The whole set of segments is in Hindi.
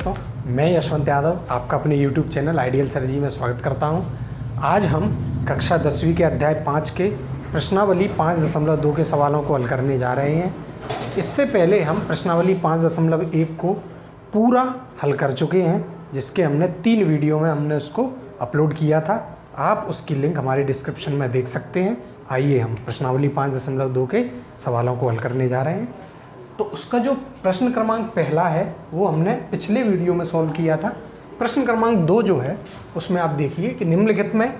दोस्तों, मैं यशवंत यादव आपका अपने YouTube चैनल आइडियल सर्जी में स्वागत करता हूं। आज हम कक्षा 10वीं के अध्याय 5 के प्रश्नावली 5.2 के सवालों को हल करने जा रहे हैं। इससे पहले हम प्रश्नावली 5.1 को पूरा हल कर चुके हैं, जिसके हमने 3 वीडियो में हमने उसको अपलोड किया था। आप उसकी लिंक हमारे डिस्क्रिप्शन में देख सकते हैं। आइए हम प्रश्नावली 5.2 के सवालों को हल करने जा रहे हैं। तो उसका जो प्रश्न क्रमांक पहला है वो हमने पिछले वीडियो में सॉल्व किया था। प्रश्न क्रमांक 2 जो है उसमें आप देखिए कि निम्नलिखित में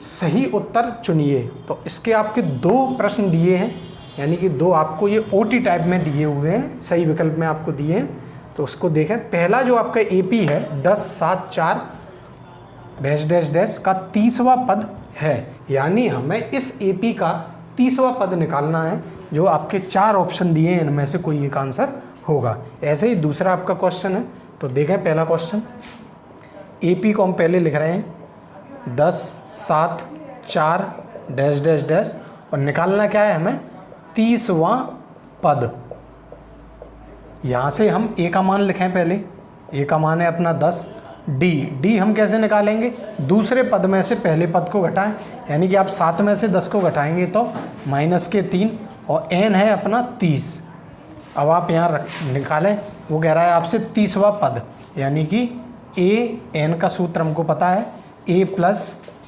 सही उत्तर चुनिए। तो इसके आपके 2 प्रश्न दिए हैं, यानी कि 2 आपको ये ओटी टाइप में दिए हुए हैं, सही विकल्प में आपको दिए हैं। तो उसको देखें। पहला जो आपका एपी है 1074 डैश डैश डैश का 30वां पद है, यानी हमें इस एपी का 30वां पद निकालना है। जो आपके 4 ऑप्शन दिए हैं इनमें से कोई एक आंसर होगा। ऐसे ही दूसरा आपका क्वेश्चन है। तो देखें पहला क्वेश्चन, एपी को हम पहले लिख रहे हैं 1074 डैश डैश डैश और निकालना क्या है हमें 30वां पद। यहाँ से हम ए का मान लिखें पहले। ए का मान है अपना 10। डी हम कैसे निकालेंगे? दूसरे पद में से पहले पद को घटाएं, यानी कि आप 7 में से 10 को घटाएंगे तो -3 और n है अपना 30। अब आप यहाँ निकालें, वो कह रहा है आपसे 30वां पद, यानी कि ए n का सूत्र हमको पता है a +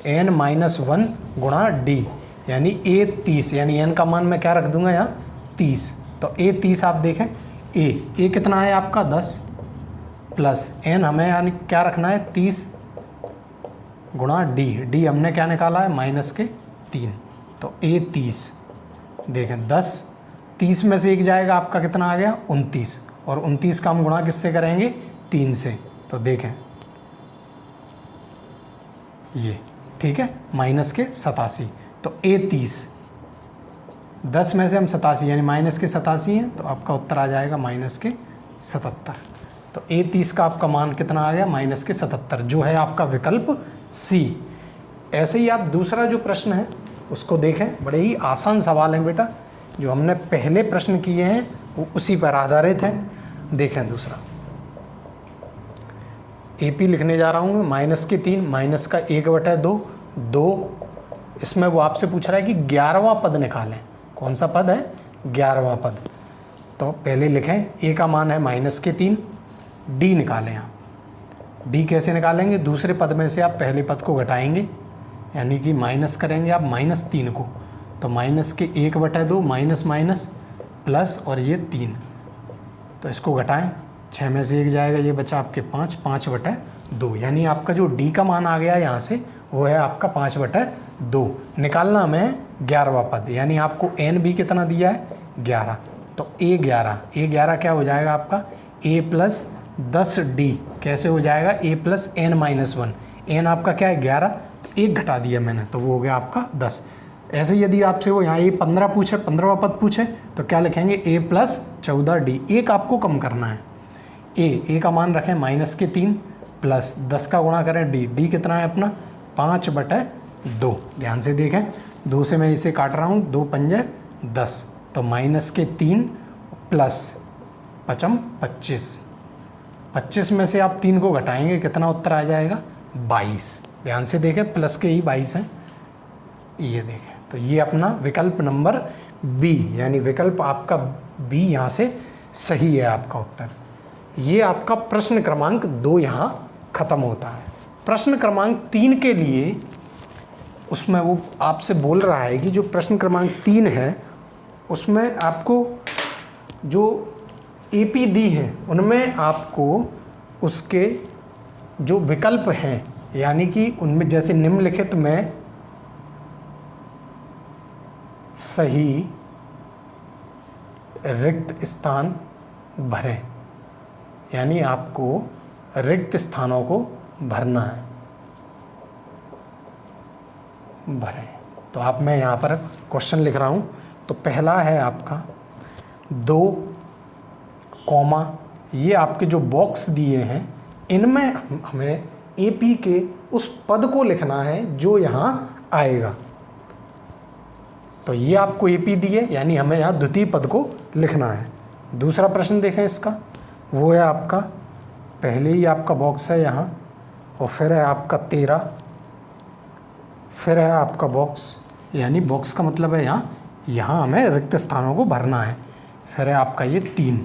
n - 1 गुणा डी, यानी a 30, यानी n का मान मैं क्या रख दूंगा यहाँ 30। तो a 30 आप देखें, a कितना है आपका 10 प्लस n हमें यानी क्या रखना है 30 गुणा डी हमने क्या निकाला है -3। तो a 30 देखें 10, 30 में से 1 जाएगा आपका कितना आ गया 29, और 29 का हम गुणा किससे करेंगे 3 से। तो देखें ये ठीक है -87। तो a 30, 10 में से हम 87 यानी -87 हैं, तो आपका उत्तर आ जाएगा -77। तो a 30 का आपका मान कितना आ गया -77, जो है आपका विकल्प सी। ऐसे ही आप दूसरा जो प्रश्न है उसको देखें। बड़े ही आसान सवाल हैं बेटा, जो हमने पहले प्रश्न किए हैं वो उसी पर आधारित हैं। देखें दूसरा, एपी लिखने जा रहा हूँ मैं -3 -1/2 2। इसमें वो आपसे पूछ रहा है कि 11वां पद निकालें। कौन सा पद है? 11वां पद। तो पहले लिखें, ए का मान है -3, डी निकालें आप। डी कैसे निकालेंगे? दूसरे पद में से आप पहले पद को घटाएंगे, यानी कि माइनस करेंगे आप -3 को। तो -1/2 माइनस प्लस और ये 3, तो इसको घटाएं, 6 में से 1 जाएगा, ये बचा आपके 5/2, यानी आपका जो डी का मान आ गया यहाँ से वो है आपका 5/2। निकालना हमें 11वां पद, यानी आपको एन भी कितना दिया है 11। तो a11 क्या हो जाएगा आपका a + 10d कैसे हो जाएगा a + n - 1। n आपका क्या है 11, तो 1 घटा दिया मैंने, तो वो हो गया आपका 10। ऐसे यदि आपसे वो यहाँ a 15 पूछे, 15वां पद पूछे, तो क्या लिखेंगे a + 14d। एक आपको कम करना है। a का मान रखें -3 प्लस 10 का गुणा करें डी कितना है अपना 5/2। ध्यान से देखें, 2 से मैं इसे काट रहा हूँ, 2 पंजे 10, तो -3 प्लस 5 25। 25 में से आप 3 को घटाएंगे, कितना उत्तर आ जाएगा 22। ध्यान से देखें, प्लस के ही 22 हैं, ये देखें। तो ये अपना विकल्प नंबर बी, यानी विकल्प आपका बी यहाँ से सही है आपका उत्तर। ये आपका प्रश्न क्रमांक 2 यहाँ ख़त्म होता है। प्रश्न क्रमांक 3 के लिए उसमें वो आपसे बोल रहा है कि जो प्रश्न क्रमांक 3 है उसमें आपको जो एपी दी हैं उनमें आपको उसके जो विकल्प हैं, यानी कि उनमें जैसे निम्नलिखित में सही रिक्त स्थान भरें, यानी आपको रिक्त स्थानों को भरना है, भरें। तो आप मैं यहाँ पर क्वेश्चन लिख रहा हूँ। तो पहला है आपका 2, ये आपके जो बॉक्स दिए हैं इनमें हमें एपी के उस पद को लिखना है जो यहाँ आएगा। तो ये आपको एपी दिए, यानी हमें यहाँ द्वितीय पद को लिखना है। दूसरा प्रश्न देखें इसका, वो है आपका पहले ही आपका बॉक्स है यहाँ, और फिर है आपका 13, फिर है आपका बॉक्स, यानी बॉक्स का मतलब है यहाँ हमें रिक्त स्थानों को भरना है। फिर है आपका ये 3।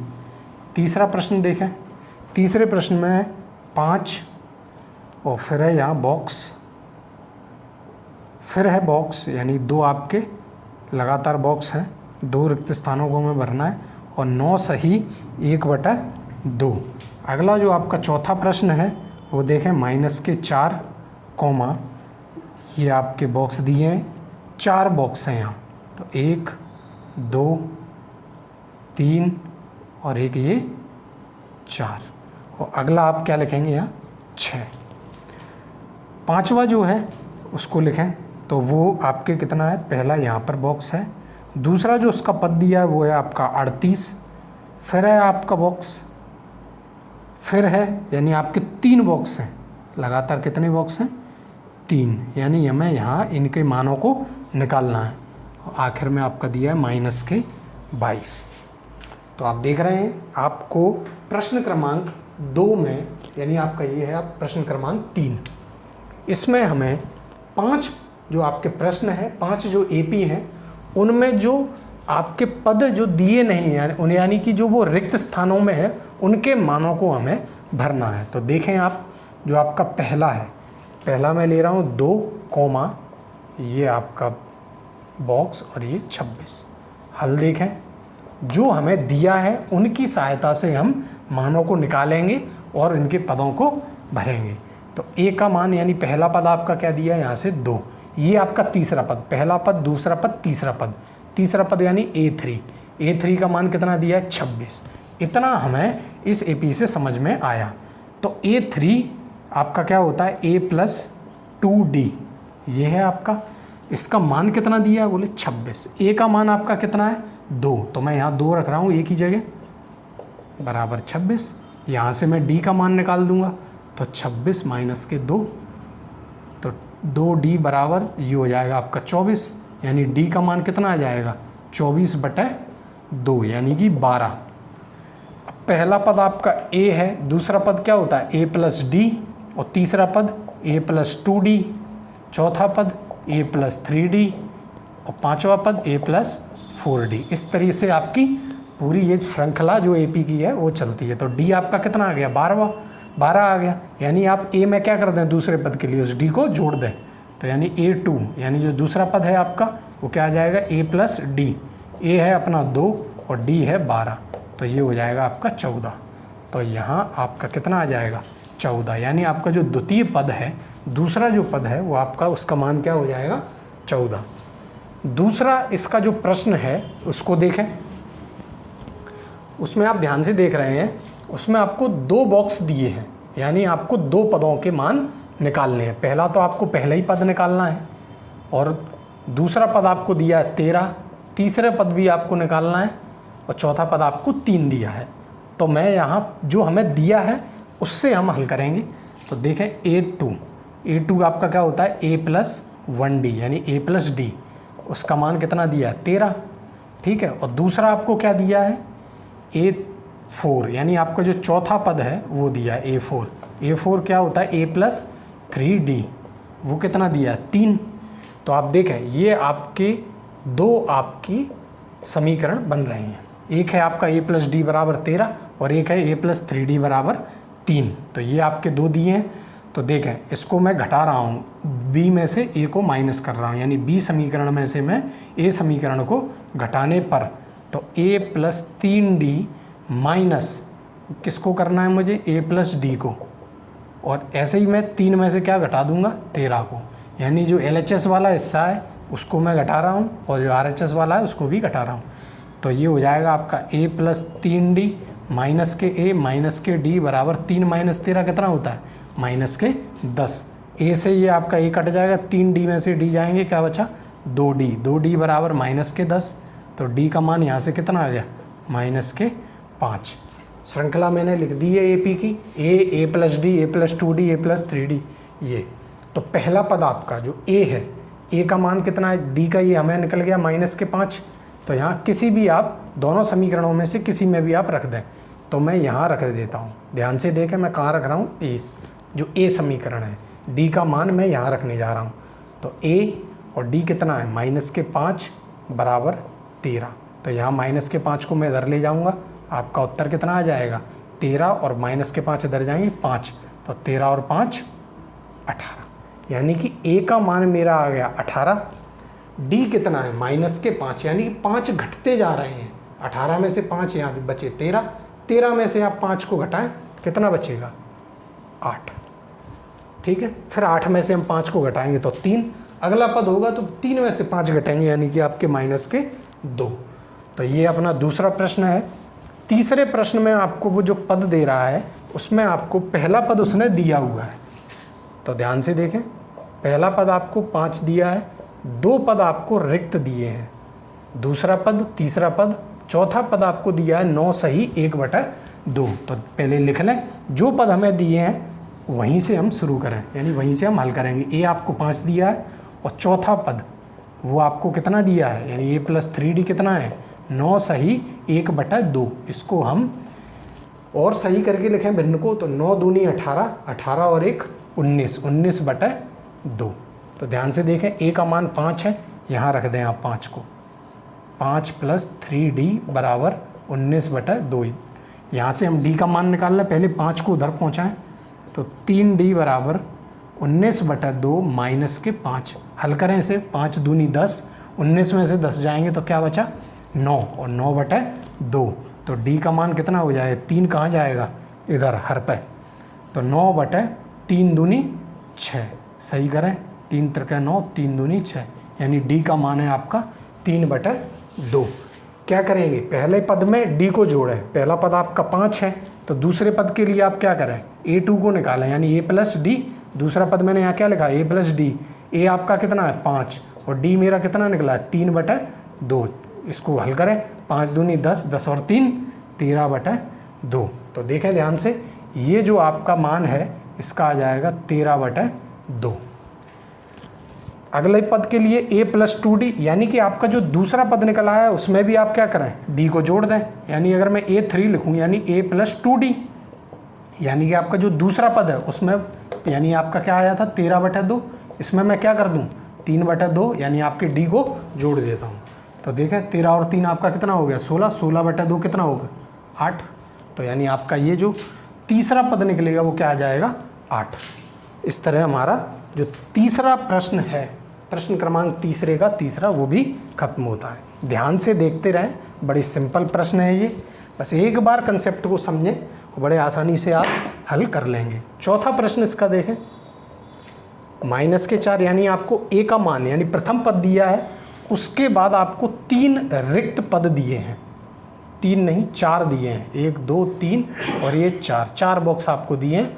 तीसरा प्रश्न देखें, तीसरे प्रश्न में है 5, और फिर है यहाँ बॉक्स, फिर है बॉक्स, यानी 2 आपके लगातार बॉक्स हैं, 2 रिक्त स्थानों को हमें भरना है, और 9 सही 1/2। अगला जो आपका चौथा प्रश्न है वो देखें, -4, ये आपके बॉक्स दिए हैं, 4 बॉक्स हैं यहाँ, तो 1 2 3 और एक ये 4, और अगला आप क्या लिखेंगे यहाँ 6। पांचवा जो है उसको लिखें, तो वो आपके कितना है, पहला यहाँ पर बॉक्स है, दूसरा जो उसका पद दिया है वो है आपका 38, फिर है आपका बॉक्स, फिर है यानी आपके 3 बॉक्स हैं, लगातार कितने बॉक्स हैं 3, यानी हमें यहाँ इनके मानों को निकालना है, और आखिर में आपका दिया है -22। तो आप देख रहे हैं आपको प्रश्न क्रमांक 2 में, यानी आपका ये है आप प्रश्न क्रमांक 3, इसमें हमें 5 जो आपके प्रश्न हैं, 5 जो एपी हैं, उनमें जो आपके पद जो दिए नहीं हैं, यानी कि जो वो रिक्त स्थानों में है, उनके मानों को हमें भरना है। तो देखें आप, जो आपका पहला है, पहला मैं ले रहा हूँ 2, ये आपका बॉक्स और ये 26। हल देखें, जो हमें दिया है उनकी सहायता से हम मानों को निकालेंगे और इनके पदों को भरेंगे। तो ए का मान, यानी पहला पद आपका क्या दिया है यहाँ से 2, ये आपका तीसरा पद, पहला पद, दूसरा पद, तीसरा पद यानी A3 का मान कितना दिया है 26। इतना हमें इस एपी से समझ में आया। तो A3 आपका क्या होता है A+2D, ये है आपका, इसका मान कितना दिया है बोले 26। ए का मान आपका कितना है 2, तो मैं यहाँ 2 रख रहा हूँ एक ही जगह, बराबर 26। यहाँ से मैं डी का मान निकाल दूंगा, तो 26 माइनस के 2, तो 2D बराबर ये हो जाएगा आपका 24, यानी डी का मान कितना आ जाएगा 24/2, यानी कि 12। अब पहला पद आपका ए है, दूसरा पद क्या होता है A+D, और तीसरा पद A+2D, चौथा पद A+3D, और पांचवा पद A+4D। इस तरीके से आपकी पूरी ये श्रृंखला जो एपी की है वो चलती है। तो डी आपका कितना आ गया 12 आ गया, यानी आप ए में क्या कर दें, दूसरे पद के लिए उस डी को जोड़ दें, तो यानी A2, यानी जो दूसरा पद है आपका वो क्या आ जाएगा A+D, ए है अपना 2 और डी है 12, तो ये हो जाएगा आपका 14। तो यहाँ आपका कितना आ जाएगा 14, यानी आपका जो द्वितीय पद है, दूसरा जो पद है वो आपका, उसका मान क्या हो जाएगा 14। दूसरा इसका जो प्रश्न है उसको देखें, उसमें आप ध्यान से देख रहे हैं, उसमें आपको 2 बॉक्स दिए हैं, यानी आपको 2 पदों के मान निकालने हैं। पहला तो आपको पहला ही पद निकालना है, और दूसरा पद आपको दिया है 13, तीसरे पद भी आपको निकालना है, और चौथा पद आपको 3 दिया है। तो मैं यहाँ जो हमें दिया है उससे हम हल करेंगे। तो देखें A2 आपका क्या होता है A+1D, यानी A+D, उसका मान कितना दिया है 13, ठीक है। और दूसरा आपको क्या दिया है A4, यानी आपका जो चौथा पद है वो दिया है A4 क्या होता है A+3D, वो कितना दिया है 3। तो आप देखें ये आपके 2 आपकी समीकरण बन रहे हैं, एक है आपका A+D बराबर 13 और एक है A+3D बराबर 3। तो ये आपके 2 दिए हैं। तो देखें इसको मैं घटा रहा हूँ, B में से A को माइनस कर रहा हूँ, यानी B समीकरण में से मैं A समीकरण को घटाने पर, तो A+3D माइनस किसको करना है मुझे A+D को, और ऐसे ही मैं 3 में से क्या घटा दूंगा 13 को, यानी जो LHS वाला हिस्सा है उसको मैं घटा रहा हूँ और जो RHS वाला है उसको भी घटा रहा हूँ। तो ये हो जाएगा आपका A+3D माइनस के A माइनस के D बराबर 3 माइनस 13 कितना होता है -10। A से ये आपका A कट जाएगा, 3D में से D जाएंगे, क्या बचा 2D बराबर -10। तो D का मान यहाँ से कितना आ गया -5। श्रृंखला मैंने लिख दी है AP की, A+D, A+2D, A+3D ये। तो पहला पद आपका जो A है, A का मान कितना है, D का ये हमें निकल गया -5। तो यहाँ किसी भी आप दोनों समीकरणों में से किसी में भी आप रख दें, तो मैं यहाँ रख देता हूँ। ध्यान से देखें मैं कहाँ रख रहा हूँ, ए, जो ए समीकरण है, डी का मान मैं यहाँ रखने जा रहा हूँ। तो ए और डी कितना है, -5 बराबर 13। तो यहाँ -5 को मैं इधर ले जाऊँगा, आपका उत्तर कितना आ जाएगा 13, और -5 इधर जाएंगे 5, तो 13 और 5 18। यानी कि ए का मान मेरा आ गया 18, डी कितना है -5, यानी कि 5 घटते जा रहे हैं। 18 में से 5 यहाँ भी बचे 13, 13 में से आप 5 को घटाएं कितना बचेगा 8। ठीक है, फिर 8 में से हम 5 को घटाएंगे तो 3, अगला पद होगा तो 3 में से 5 घटाएंगे यानी कि आपके -2। तो ये अपना दूसरा प्रश्न है। तीसरे प्रश्न में आपको वो जो पद दे रहा है उसमें आपको पहला पद उसने दिया हुआ है, तो ध्यान से देखें। पहला पद आपको 5 दिया है, 2 पद आपको रिक्त दिए हैं, दूसरा पद, तीसरा पद, चौथा पद आपको दिया है 9 सही 1/2। तो पहले लिख लें, जो पद हमें दिए हैं वहीं से हम शुरू करें, यानी वहीं से हम हल करेंगे। ए आपको 5 दिया है और चौथा पद वो आपको कितना दिया है, यानी a + 3d कितना है 9 सही 1/2। इसको हम और सही करके लिखें भिन्न को, तो 9 दूनी 18, 18 और 1 19, 19/2। तो ध्यान से देखें, a का मान 5 है, यहाँ रख दें आप 5 को, 5 + 3d बराबर 19/2। यहाँ से हम d का मान निकाल लें, पहले 5 को उधर पहुँचाएँ, तो 3d बराबर 19/2 -5। हल करें इसे, 5 दूनी 10, 19 में से 10 जाएंगे तो क्या बचा 9, और 9/2। तो d का मान कितना हो जाएगा, 3 कहाँ जाएगा इधर हर पे, तो 9/3 दूनी 6। सही करें, 3 त्रिक 9, 3 दूनी 6, यानी d का मान है आपका 3/2। क्या करेंगे, पहले पद में d को जोड़ें। पहला पद आपका 5 है, तो दूसरे पद के लिए आप क्या करें, a2 को निकालें, यानी a + d। दूसरा पद मैंने यहाँ क्या लिखा, a + d। a आपका कितना है 5 और d मेरा कितना निकला है 3/2। इसको हल करें, 5 दूनी 10, 10 और 3 13/2। तो देखें ध्यान से, ये जो आपका मान है इसका आ जाएगा 13/2। अगले पद के लिए a + 2d, यानी कि आपका जो दूसरा पद निकला है उसमें भी आप क्या करें, d को जोड़ दें। यानी अगर मैं a3 लिखूं, यानी a + 2d, यानी कि आपका जो दूसरा पद है उसमें, यानी आपका क्या आया था 13/2, इसमें मैं क्या कर दूं 3/2, यानी आपके d को जोड़ देता हूं। तो देखें 13 और 3 आपका कितना हो गया 16, 16/2 कितना होगा 8। तो यानी आपका ये जो तीसरा पद निकलेगा वो क्या आ जाएगा 8। इस तरह हमारा जो तीसरा प्रश्न है, प्रश्न क्रमांक तीसरे का तीसरा, वो भी खत्म होता है। ध्यान से देखते रहें, बड़ी सिंपल प्रश्न है ये, बस एक बार कंसेप्ट को समझें, बड़े आसानी से आप हल कर लेंगे। चौथा प्रश्न इसका देखें, -4, यानी आपको a का मान, यानी प्रथम पद दिया है, उसके बाद आपको 3 रिक्त पद दिए हैं, 3 नहीं 4 दिए हैं, 1 2 3 और ये 4 बॉक्स आपको दिए हैं।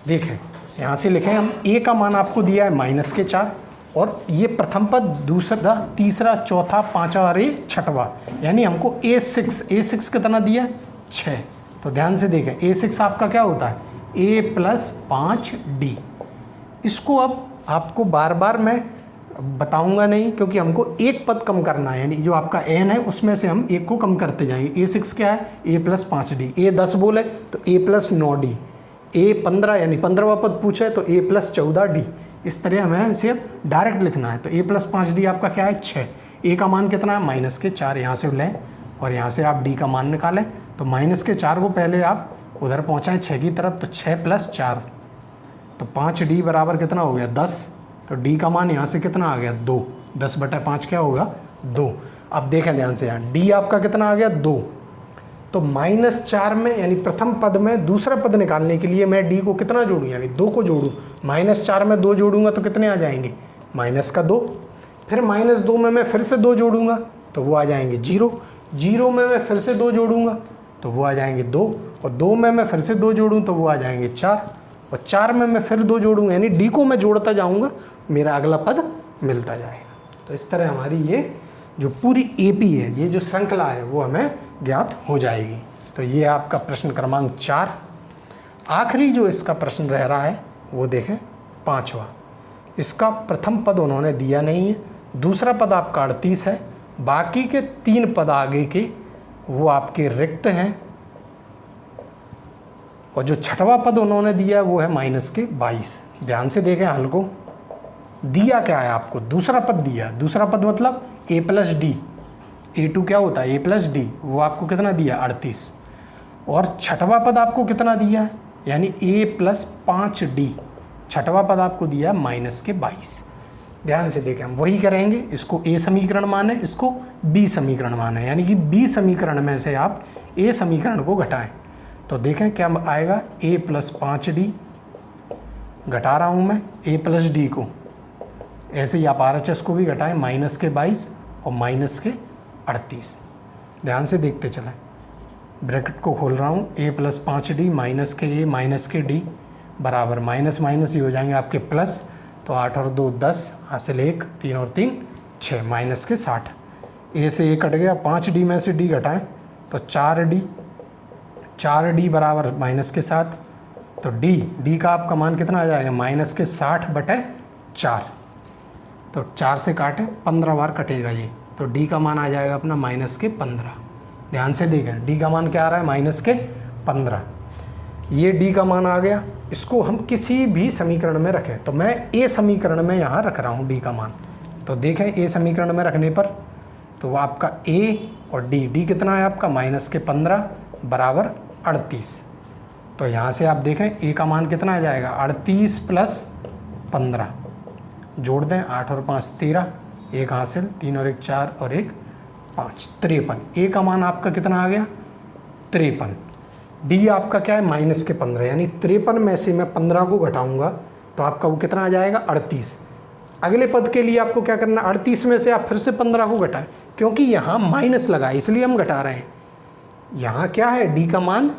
देखें यहाँ से लिखें हम, a का मान आपको दिया है -4, और ये प्रथम पद, दूसरा, तीसरा, चौथा, पांचवा और ये छठवा, यानी हमको a6 कितना दिया है 6। तो ध्यान से देखें, a6 आपका क्या होता है a + 5d। इसको अब आपको बार बार मैं बताऊंगा नहीं, क्योंकि हमको एक पद कम करना है, यानी जो आपका n है उसमें से हम एक को कम करते जाएंगे। a6 क्या है a + 5d, a 10 बोले तो a + 9d, a 15 यानी 15वां पद पूछे तो a + 14d। इस तरह हमें इसे डायरेक्ट लिखना है। तो a + 5d आपका क्या है 6, a का मान कितना है -4, यहाँ से लें और यहाँ से आप d का मान निकालें। तो -4 को पहले आप उधर पहुँचाएँ 6 की तरफ, तो 6 + 4, तो 5d बराबर कितना हो गया 10। तो d का मान यहाँ से कितना आ गया 2, 10/5 क्या होगा 2। अब देखें ध्यान से, यहाँ d आपका कितना आ गया 2। तो -4 में, यानी प्रथम पद में दूसरा पद निकालने के लिए मैं d को कितना जोड़ूँ, यानी 2 को जोड़ूँ। -4 में 2 जोड़ूंगा तो कितने आ जाएंगे -2। फिर -2 में मैं फिर से 2 जोड़ूंगा तो वो आ जाएंगे 0। 0 में मैं फिर से 2 जोड़ूंगा तो वो आ जाएंगे 2, और 2 में मैं फिर से 2 जोड़ूँ तो वो आ जाएंगे 4, और 4 में मैं फिर 2 जोड़ूंगा, यानी d को मैं जोड़ता जाऊंगा, मेरा अगला पद मिलता जाएगा। तो इस तरह हमारी ये जो पूरी AP है, ये जो श्रृंखला है वो हमें ज्ञात हो जाएगी। तो ये आपका प्रश्न क्रमांक 4। आखिरी जो इसका प्रश्न रह रहा है वो देखें 5वां। इसका प्रथम पद उन्होंने दिया नहीं है, दूसरा पद आपका 38 है, बाकी के 3 पद आगे के वो आपके रिक्त हैं, और जो छठवां पद उन्होंने दिया है वो है -22। ध्यान से देखें हल को। दिया क्या है आपको, दूसरा पद दिया। दूसरा पद मतलब a+d, a2 क्या होता है a+d, वो आपको कितना दिया 38। और छठवां पद आपको कितना दिया है, यानी a+5d, छठवां पद आपको दिया -22। ध्यान से देखें, हम वही करेंगे। इसको a समीकरण माने, इसको b समीकरण माने, यानी कि b समीकरण में से आप a समीकरण को घटाएं। तो देखें क्या आएगा, a+5d, घटा रहा हूँ मैं a+d को। ऐसे ही आप RHS को भी घटाएं, -22 और -38। ध्यान से देखते चलें। ब्रैकेट को खोल रहा हूँ, a+5d -a बराबर माइनस माइनस ही हो जाएंगे आपके प्लस। तो 8 और 2 10, हासिल 1, 3 और 3 6, -60। ए से ए कट गया, 5d में से d घटाएं तो 4d बराबर -7। तो d का आपका मान कितना आ जाएगा, -60/4। तो 4 से काटें, 15 बार कटेगा ये, तो d का मान आ जाएगा अपना -15। ध्यान से देखें, d का मान क्या आ रहा है, -15। ये d का मान आ गया। इसको हम किसी भी समीकरण में रखें, तो मैं a समीकरण में यहाँ रख रहा हूँ d का मान। तो देखें a समीकरण में रखने पर तो वो आपका a और d कितना है आपका -15 बराबर 38। तो यहाँ से आप देखें a का मान कितना आ जाएगा, 38 + 15, जोड़ दें 8 और 5 13, 1 हासिल, 3 और 1 4 और 1 5, 53। a का मान आपका कितना आ गया, 53। d आपका क्या है, -15, यानी 53 में से मैं 15 को घटाऊंगा तो आपका वो कितना आ जाएगा, 38। अगले पद के लिए आपको क्या करना, 38 में से आप फिर से 15 को घटाएं, क्योंकि यहाँ माइनस लगा है इसलिए हम घटा रहे हैं। यहाँ क्या है, d का मान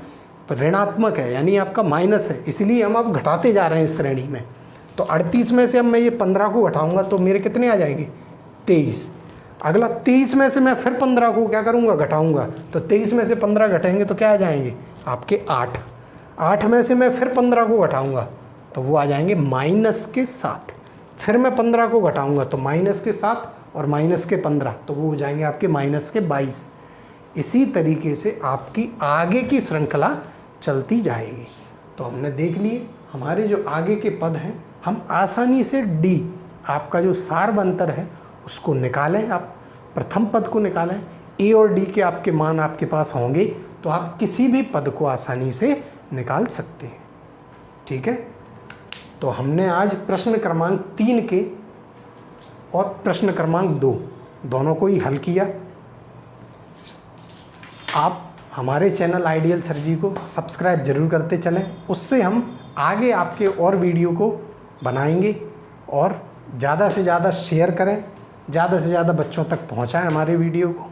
ऋणात्मक है, यानी आपका माइनस है, इसलिए हम अब घटाते जा रहे हैं इस श्रेणी में। तो 38 में से अब मैं ये 15 को घटाऊंगा तो मेरे कितने आ जाएंगे, 23। अगला 23 में से मैं फिर 15 को क्या करूँगा, घटाऊँगा। तो 23 में से 15 घटाएंगे तो क्या आ जाएंगे आपके 8। 8 में से मैं फिर 15 को घटाऊँगा तो वो आ जाएंगे -7। फिर मैं 15 को घटाऊँगा तो -7 और -15, तो वो हो जाएंगे आपके -22। इसी तरीके से आपकी आगे की श्रृंखला चलती जाएगी। तो हमने देख लिए हमारे जो आगे के पद हैं, हम आसानी से d आपका जो सार्वंतर है उसको निकालें। आप प्रथम पद को निकालें, a और d के आपके मान आपके पास होंगे तो आप किसी भी पद को आसानी से निकाल सकते हैं। ठीक है, तो हमने आज प्रश्न क्रमांक 3 के और प्रश्न क्रमांक 2 दोनों को ही हल किया। आप हमारे चैनल आइडियल सर जी को सब्सक्राइब जरूर करते चलें, उससे हम आगे आपके और वीडियो को बनाएंगे। और ज़्यादा से ज़्यादा शेयर करें, ज़्यादा से ज़्यादा बच्चों तक पहुँचाएं हमारे वीडियो को।